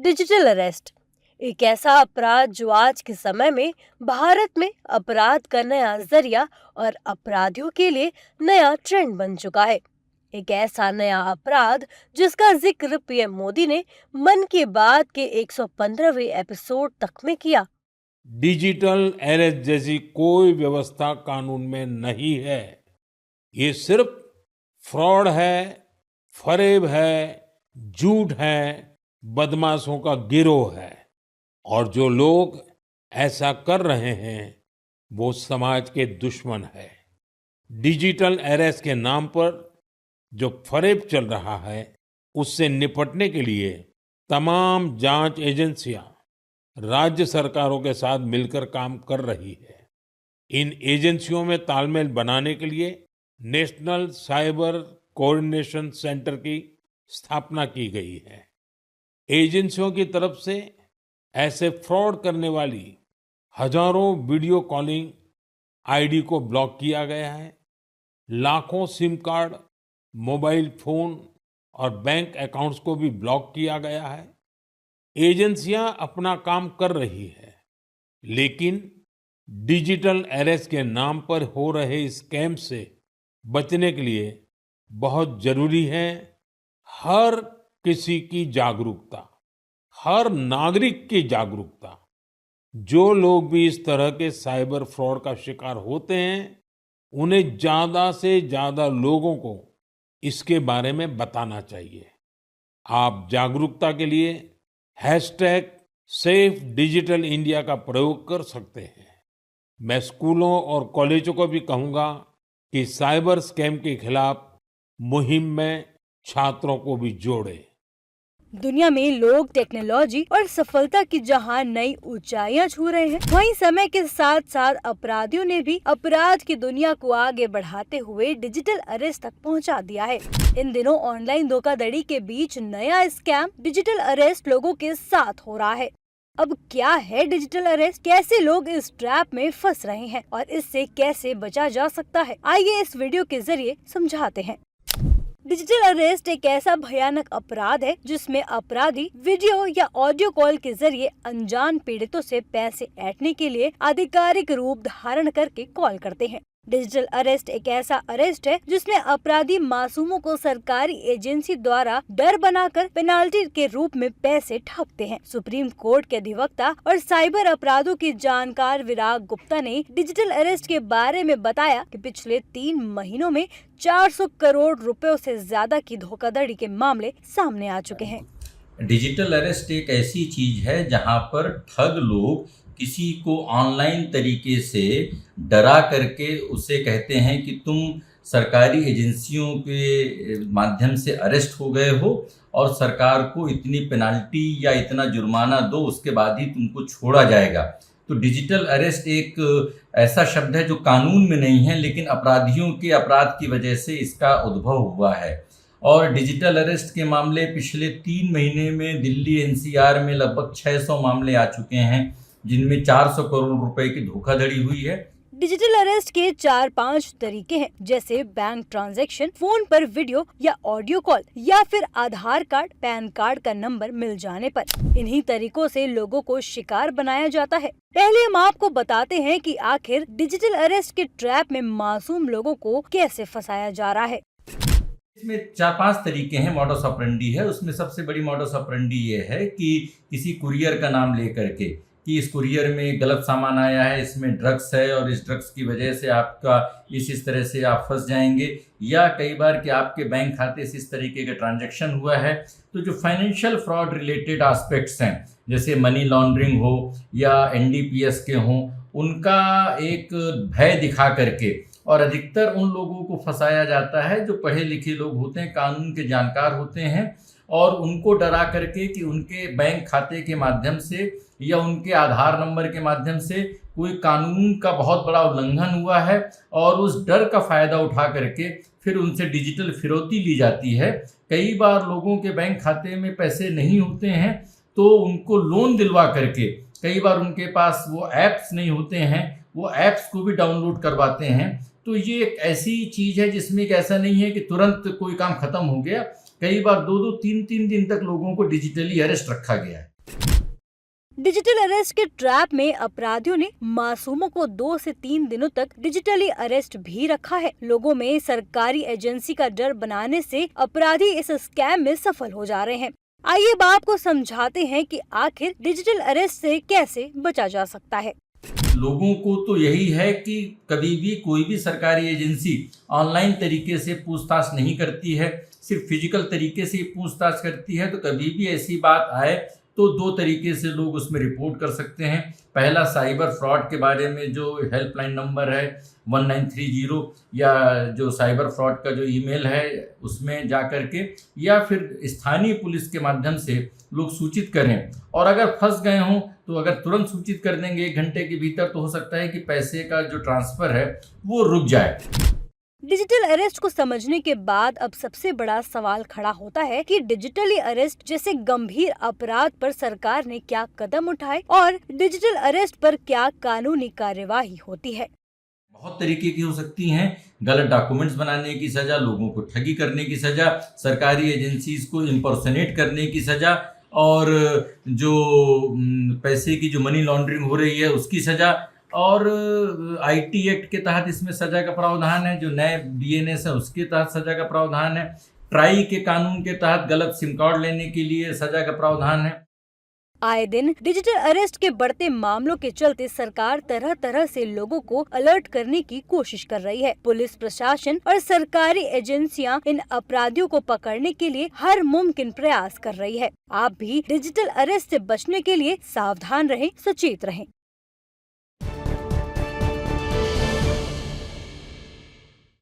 Digital arrest एक ऐसा अपराध जो आज के समय में भारत में अपराध का नया जरिया और अपराधियों के लिए नया ट्रेंड बन चुका है। एक ऐसा नया अपराध जिसका जिक्र पीएम मोदी ने मन की बात के 115वें एपिसोड तक में किया। डिजिटल अरेस्ट जैसी कोई व्यवस्था कानून में नहीं है। ये सिर्फ फ्रॉड है, फरेब है, झूठ है, बदमाशों का गिरोह है। और जो लोग ऐसा कर रहे हैं वो समाज के दुश्मन है। डिजिटल अरेस्ट के नाम पर जो फरेब चल रहा है उससे निपटने के लिए तमाम जांच एजेंसियां राज्य सरकारों के साथ मिलकर काम कर रही है। इन एजेंसियों में तालमेल बनाने के लिए नेशनल साइबर कोऑर्डिनेशन सेंटर की स्थापना की गई है। एजेंसियों की तरफ से ऐसे फ्रॉड करने वाली हजारों वीडियो कॉलिंग आईडी को ब्लॉक किया गया है। लाखों सिम कार्ड, मोबाइल फोन और बैंक अकाउंट्स को भी ब्लॉक किया गया है। एजेंसियां अपना काम कर रही है, लेकिन डिजिटल अरेस्ट के नाम पर हो रहे स्कैम से बचने के लिए बहुत जरूरी है हर किसी की जागरूकता, हर नागरिक की जागरूकता। जो लोग भी इस तरह के साइबर फ्रॉड का शिकार होते हैं उन्हें ज्यादा से ज्यादा लोगों को इसके बारे में बताना चाहिए। आप जागरूकता के लिए हैशटैग सेफ डिजिटल इंडिया का प्रयोग कर सकते हैं। मैं स्कूलों और कॉलेजों को भी कहूंगा कि साइबर स्कैम के खिलाफ मुहिम में छात्रों को भी जोड़े। दुनिया में लोग टेक्नोलॉजी और सफलता की जहां नई ऊंचाइयां छू रहे हैं, वहीं समय के साथ साथ अपराधियों ने भी अपराध की दुनिया को आगे बढ़ाते हुए डिजिटल अरेस्ट तक पहुंचा दिया है। इन दिनों ऑनलाइन धोखाधड़ी के बीच नया स्कैम डिजिटल अरेस्ट लोगों के साथ हो रहा है। अब क्या है डिजिटल अरेस्ट, कैसे लोग इस ट्रैप में फंस रहे हैं और इससे कैसे बचा जा सकता है, आइए इस वीडियो के जरिए समझाते हैं। डिजिटल अरेस्ट एक ऐसा भयानक अपराध है जिसमें अपराधी वीडियो या ऑडियो कॉल के जरिए अनजान पीड़ितों से पैसे ऐंठने के लिए आधिकारिक रूप धारण करके कॉल करते हैं। डिजिटल अरेस्ट एक ऐसा अरेस्ट है जिसमें अपराधी मासूमों को सरकारी एजेंसी द्वारा डर बनाकर पेनाल्टी के रूप में पैसे ठगते हैं। सुप्रीम कोर्ट के अधिवक्ता और साइबर अपराधों के जानकार विराग गुप्ता ने डिजिटल अरेस्ट के बारे में बताया कि पिछले 3 महीनों में 400 करोड़ रुपयों से ज्यादा की धोखाधड़ी के मामले सामने आ चुके हैं। डिजिटल अरेस्ट एक ऐसी चीज है जहां पर ठग लोग किसी को ऑनलाइन तरीके से डरा करके उसे कहते हैं कि तुम सरकारी एजेंसियों के माध्यम से अरेस्ट हो गए हो और सरकार को इतनी पेनाल्टी या इतना जुर्माना दो, उसके बाद ही तुमको छोड़ा जाएगा। तो डिजिटल अरेस्ट एक ऐसा शब्द है जो कानून में नहीं है, लेकिन अपराधियों के अपराध की वजह से इसका उद्भव हुआ है। और डिजिटल अरेस्ट के मामले पिछले 3 महीने में दिल्ली एनसीआर में लगभग 600 मामले आ चुके हैं, जिनमें 400 करोड़ रुपए की धोखाधड़ी हुई है। डिजिटल अरेस्ट के 4-5 तरीके हैं, जैसे बैंक ट्रांजैक्शन, फोन पर वीडियो या ऑडियो कॉल, या फिर आधार कार्ड, पैन कार्ड का नंबर मिल जाने पर। इन्हीं तरीकों से लोगों को शिकार बनाया जाता है। पहले हम आपको बताते हैं कि आखिर डिजिटल अरेस्ट के ट्रैप में मासूम लोगों को कैसे फंसाया जा रहा है। इसमें 4-5 तरीके हैं। मॉडस ऑपरेंडी है, उसमें सबसे बड़ी मॉडस ऑपरेंडी ये है कि किसी कुरियर का नाम लेकर के कि इस कुरियर में गलत सामान आया है, इसमें ड्रग्स है और इस ड्रग्स की वजह से आपका इस तरह से आप फंस जाएंगे। या कई बार कि आपके बैंक खाते से इस तरीके का ट्रांजैक्शन हुआ है। तो जो फाइनेंशियल फ्रॉड रिलेटेड एस्पेक्ट्स हैं, जैसे मनी लॉन्ड्रिंग हो या एनडीपीएस के हों, उनका एक भय दिखा करके और अधिकतर उन लोगों को फंसाया जाता है जो पढ़े लिखे लोग होते हैं, कानून के जानकार होते हैं, और उनको डरा करके कि उनके बैंक खाते के माध्यम से या उनके आधार नंबर के माध्यम से कोई कानून का बहुत बड़ा उल्लंघन हुआ है, और उस डर का फ़ायदा उठा करके फिर उनसे डिजिटल फिरौती ली जाती है। कई बार लोगों के बैंक खाते में पैसे नहीं होते हैं तो उनको लोन दिलवा करके, कई बार उनके पास वो ऐप्स नहीं होते हैं, वो ऐप्स को भी डाउनलोड करवाते हैं। तो ये एक ऐसी चीज़ है जिसमें एक ऐसा नहीं है कि तुरंत कोई काम खत्म हो गया। कई बार 2-2, 3-3 दिन तक लोगों को डिजिटली अरेस्ट रखा गया है। डिजिटल अरेस्ट के ट्रैप में अपराधियों ने मासूमों को 2 से 3 दिनों तक डिजिटली अरेस्ट भी रखा है। लोगों में सरकारी एजेंसी का डर बनाने से अपराधी इस स्कैम में सफल हो जा रहे हैं। आइए अब आपको समझाते हैं कि आखिर डिजिटल अरेस्ट से कैसे बचा जा सकता है। लोगों को तो यही है कि कभी भी कोई भी सरकारी एजेंसी ऑनलाइन तरीके से पूछताछ नहीं करती है, सिर्फ फिजिकल तरीके से पूछताछ करती है। तो कभी भी ऐसी बात आए तो 2 तरीके से लोग उसमें रिपोर्ट कर सकते हैं। पहला, साइबर फ्रॉड के बारे में जो हेल्पलाइन नंबर है 1930, या जो साइबर फ्रॉड का जो ईमेल है उसमें जा कर के, या फिर स्थानीय पुलिस के माध्यम से लोग सूचित करें। और अगर फंस गए हों तो अगर तुरंत सूचित कर देंगे 1 घंटे के भीतर, तो हो सकता है कि पैसे का जो ट्रांसफ़र है वो रुक जाए। डिजिटल अरेस्ट को समझने के बाद अब सबसे बड़ा सवाल खड़ा होता है कि डिजिटली अरेस्ट जैसे गंभीर अपराध पर सरकार ने क्या कदम उठाए और डिजिटल अरेस्ट पर क्या कानूनी कार्यवाही होती है। बहुत तरीके की हो सकती हैं। गलत डॉक्यूमेंट्स बनाने की सज़ा, लोगों को ठगी करने की सज़ा, सरकारी एजेंसीज को इम्पर्सनेट करने की सज़ा, और जो पैसे की जो मनी लॉन्ड्रिंग हो रही है उसकी सज़ा, और आईटी एक्ट के तहत इसमें सज़ा का प्रावधान है। जो नए बीएनएस है उसके तहत सज़ा का प्रावधान है। ट्राई के कानून के तहत गलत सिम कार्ड लेने के लिए सज़ा का प्रावधान है। आए दिन डिजिटल अरेस्ट के बढ़ते मामलों के चलते सरकार तरह तरह से लोगों को अलर्ट करने की कोशिश कर रही है। पुलिस प्रशासन और सरकारी एजेंसियां इन अपराधियों को पकड़ने के लिए हर मुमकिन प्रयास कर रही है। आप भी डिजिटल अरेस्ट से बचने के लिए सावधान रहें, सचेत रहें।